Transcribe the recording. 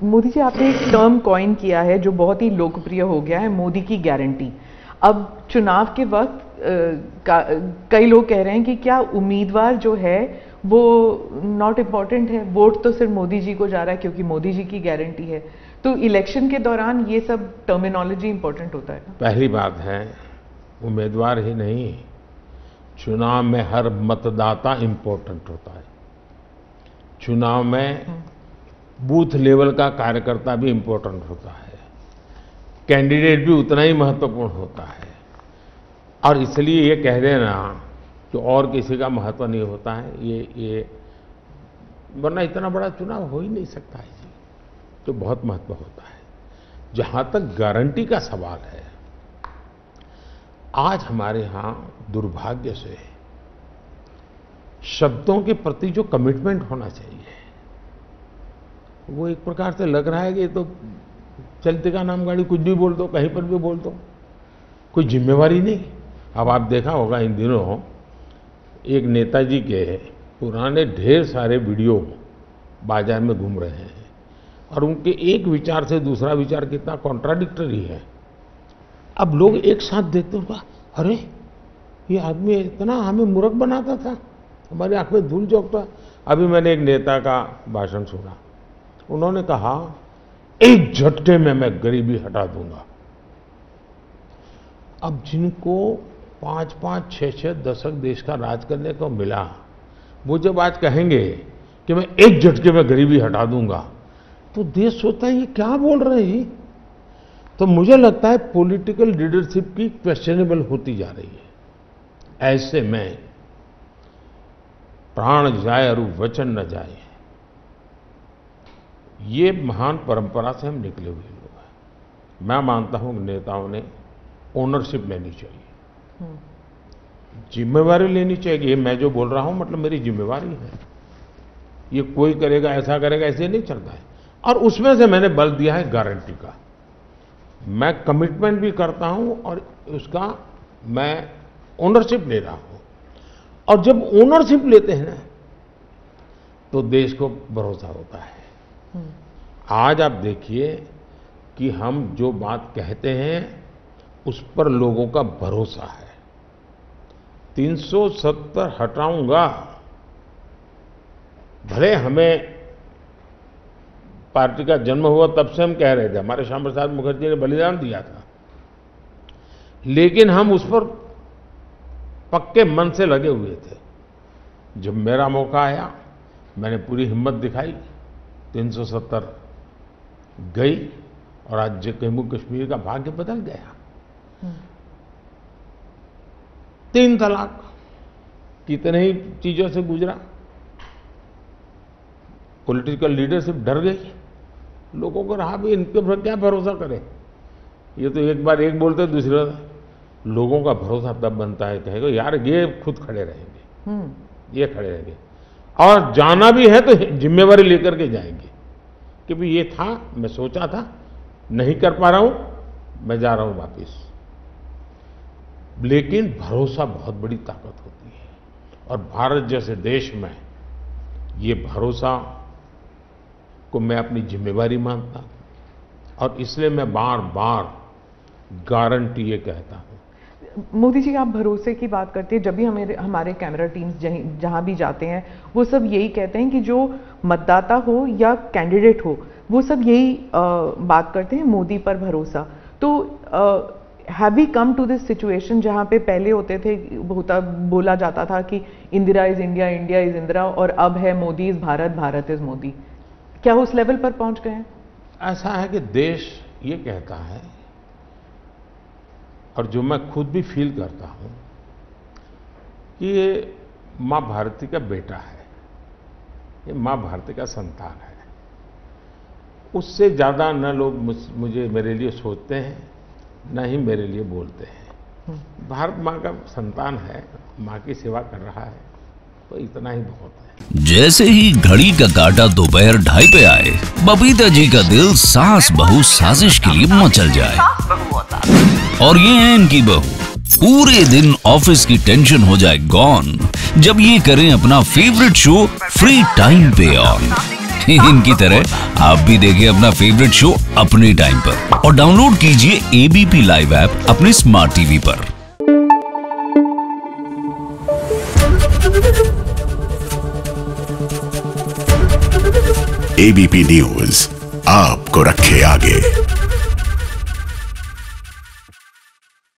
मोदी जी, आपने एक term coin किया है जो बहुत ही लोकप्रिय हो गया है, मोदी की गारंटी। अब चुनाव के वक्त कई लोग कह रहे हैं कि क्या उम्मीदवार जो है वो नॉट इम्पॉर्टेंट है, वोट तो सिर्फ मोदी जी को जा रहा है क्योंकि मोदी जी की गारंटी है। तो इलेक्शन के दौरान ये सब टर्मिनोलॉजी इंपॉर्टेंट होता है? पहली बात है, उम्मीदवार ही नहीं, चुनाव में हर मतदाता इंपॉर्टेंट होता है। चुनाव में बूथ लेवल का कार्यकर्ता भी इंपॉर्टेंट होता है, कैंडिडेट भी उतना ही महत्वपूर्ण होता है। और इसलिए ये कह देना कि और किसी का महत्व नहीं होता है, ये वरना इतना बड़ा चुनाव हो ही नहीं सकता है जी, तो बहुत महत्व होता है। जहां तक गारंटी का सवाल है, आज हमारे यहां दुर्भाग्य से शब्दों के प्रति जो कमिटमेंट होना चाहिए, वो एक प्रकार से लग रहा है कि ये तो चलते का नाम गाड़ी, कुछ भी बोल दो, कहीं पर भी बोल दो, कोई जिम्मेवारी नहीं। अब आप देखा होगा इन दिनों एक नेताजी के पुराने ढेर सारे वीडियो बाजार में घूम रहे हैं और उनके एक विचार से दूसरा विचार कितना कॉन्ट्राडिक्टरी है। अब लोग एक साथ देखते होगा, अरे ये आदमी इतना हमें मूर्ख बनाता था, हमारी आंख में धूल झोंकता। अभी मैंने एक नेता का भाषण सुना, उन्होंने कहा एक झटके में मैं गरीबी हटा दूंगा। अब जिनको 5-5, 6-6 दशक देश का राज करने को मिला, वो जब आज कहेंगे कि मैं एक झटके में गरीबी हटा दूंगा, तो देश सोचता है ये क्या बोल रहे हैं। तो मुझे लगता है पॉलिटिकल लीडरशिप की क्वेश्चनेबल होती जा रही है। ऐसे में प्राण जाए और वचन न जाए, ये महान परंपरा से हम निकले हुए लोग हैं। मैं मानता हूं कि नेताओं ने ओनरशिप लेनी चाहिए, जिम्मेवारी लेनी चाहिए। ये मैं जो बोल रहा हूं मतलब मेरी जिम्मेवारी है, ये कोई करेगा ऐसा करेगा ऐसे नहीं चलता है। और उसमें से मैंने बल दिया है गारंटी का। मैं कमिटमेंट भी करता हूं और उसका मैं ओनरशिप ले रहा हूं। और जब ओनरशिप लेते हैं ना, तो देश को भरोसा होता है। आज आप देखिए कि हम जो बात कहते हैं उस पर लोगों का भरोसा है। 370 हटाऊंगा, भले हमें पार्टी का जन्म हुआ तब से हम कह रहे थे, हमारे श्यामा प्रसाद मुखर्जी ने बलिदान दिया था, लेकिन हम उस पर पक्के मन से लगे हुए थे। जब मेरा मौका आया, मैंने पूरी हिम्मत दिखाई, 370 गई और आज जम्मू कश्मीर का भाग्य बदल गया। 3 तलाक कितने ही चीजों से गुजरा, पॉलिटिकल लीडरशिप डर गई, लोगों को रहा भी इनके पर क्या भरोसा करें। ये तो एक बार एक बोलते दूसरे, लोगों का भरोसा तब बनता है, कहेगा यार ये खुद खड़े रहेंगे, ये खड़े रहेंगे और जाना भी है तो जिम्मेवारी लेकर के जाएंगे कि भाई ये था, मैं सोचा था, नहीं कर पा रहा हूं, मैं जा रहा हूं वापिस। लेकिन भरोसा बहुत बड़ी ताकत होती है और भारत जैसे देश में ये भरोसा को मैं अपनी जिम्मेवारी मानता हूं और इसलिए मैं बार बार गारंटी ये कहता हूं। मोदी जी, आप भरोसे की बात करते हैं, जब भी हमारे कैमरा टीम्स जहां भी जाते हैं वो सब यही कहते हैं कि जो मतदाता हो या कैंडिडेट हो, वो सब यही बात करते हैं, मोदी पर भरोसा। तो have we come to this situation जहां पे पहले बोला जाता था कि Indira is India, India is Indira, और अब है मोदी इज भारत, भारत इज मोदी। क्या उस लेवल पर पहुंच गए हैं? ऐसा है कि देश ये कहता है और जो मैं खुद भी फील करता हूं कि ये मां भारती का बेटा है, ये मां भारती का संतान है। उससे ज्यादा न लोग मुझे मेरे लिए सोचते हैं, न ही मेरे लिए बोलते हैं। भारत मां का संतान है, मां की सेवा कर रहा है, तो इतना ही बहुत है। जैसे ही घड़ी का काटा दोपहर 2:30 पे आए, बबीता जी का दिल सास बहू साजिश के लिए मचल जाए। और ये है इनकी बहू, पूरे दिन ऑफिस की टेंशन हो जाए गॉन जब ये करें अपना फेवरेट शो फ्री टाइम पे ऑन। इनकी तरह आप भी देखिए अपना फेवरेट शो अपने टाइम पर और डाउनलोड कीजिए एबीपी लाइव ऐप अपने स्मार्ट टीवी पर। एबीपी न्यूज आपको रखे आगे।